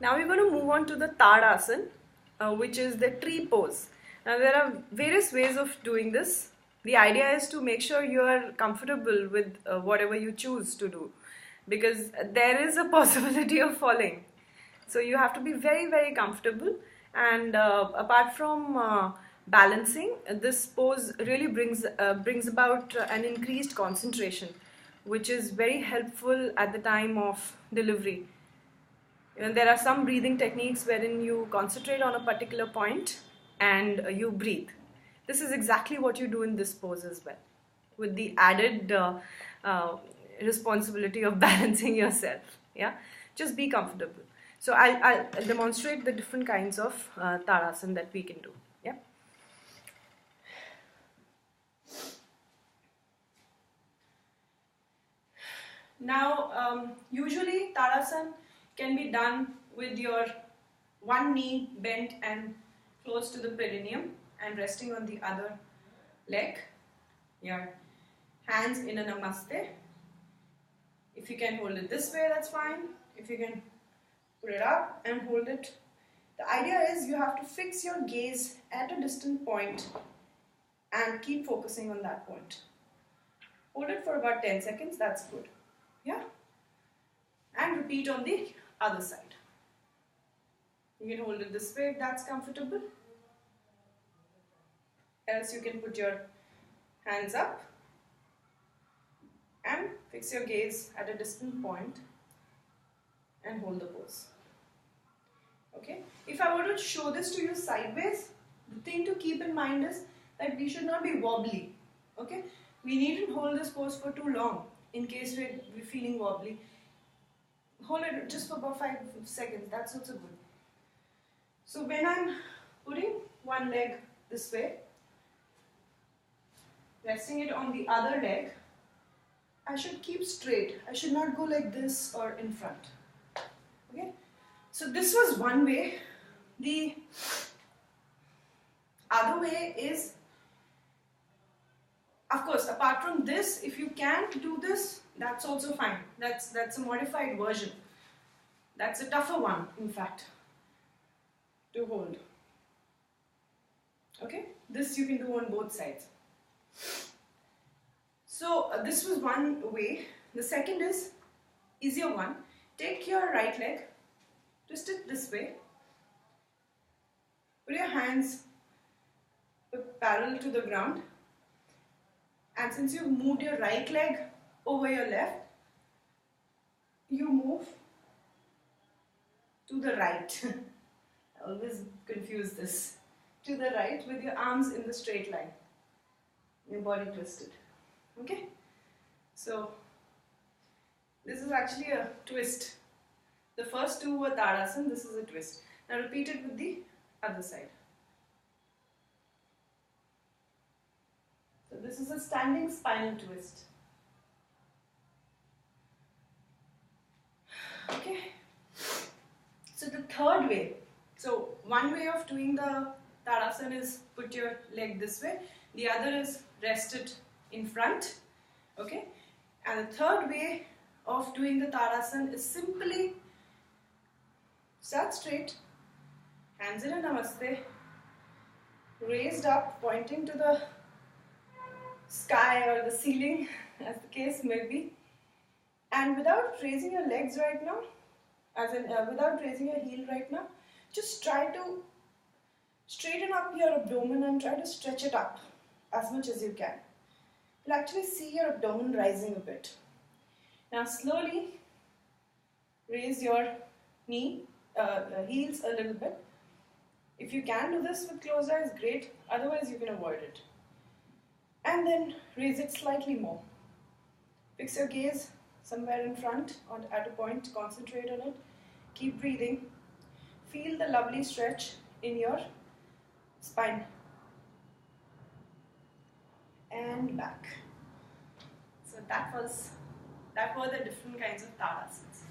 Now we're going to move on to the Tadasana, which is the tree pose. Now there are various ways of doing this. The idea is to make sure you are comfortable with whatever you choose to do, because there is a possibility of falling. So you have to be very, very comfortable, and apart from balancing, this pose really brings about an increased concentration, which is very helpful at the time of delivery. There are some breathing techniques wherein you concentrate on a particular point and you breathe. This is exactly what you do in this pose as well, with the added responsibility of balancing yourself. Yeah, just be comfortable. So I'll demonstrate the different kinds of Tadasana that we can do. Yeah. Now, usually Tadasana can be done with your one knee bent and close to the perineum and resting on the other leg. Your hands in a namaste. If you can hold it this way, that's fine. If you can put it up and hold it. The idea is you have to fix your gaze at a distant point and keep focusing on that point. Hold it for about 10 seconds, that's good. Yeah? And repeat on the other side. You can hold it this way if that's comfortable. Else you can put your hands up and fix your gaze at a distant point and hold the pose. Okay? If I were to show this to you sideways, the thing to keep in mind is that we should not be wobbly. Okay? We needn't hold this pose for too long in case we're feeling wobbly. Hold it just for about 5 seconds, that's also good. So when I'm putting one leg this way, resting it on the other leg, I should keep straight. I should not go like this or in front. Okay? So this was one way. The other way is, of course, apart from this, if you can't do this, that's also fine. That's a modified version. That's a tougher one, in fact, to hold. Okay? This you can do on both sides. So this was one way. The second is easier one. Take your right leg, twist it this way. Put your hands parallel to the ground. And since you've moved your right leg over your left, you move to the right. I always confuse this. To the right with your arms in the straight line. Your body twisted. Okay? So, this is actually a twist. The first two were Tadasana, this is a twist. Now repeat it with the other side. So this is a standing spinal twist. Okay? So the third way, so one way of doing the Tadasana is put your leg this way. The other is rest it in front. Okay? And the third way of doing the Tadasana is simply start straight, hands in a namaste, raised up, pointing to the sky or the ceiling, as the case may be, and without raising your legs right now, without raising your heel right now, just try to straighten up your abdomen and try to stretch it up as much as you can. You'll actually see your abdomen rising a bit. Now slowly raise your heels a little bit. If you can do this with closed eyes, great. Otherwise you can avoid it. And then raise it slightly more. Fix your gaze somewhere in front or at a point, concentrate on it. Keep breathing. Feel the lovely stretch in your spine. And back. So that were the different kinds of Tadasanas.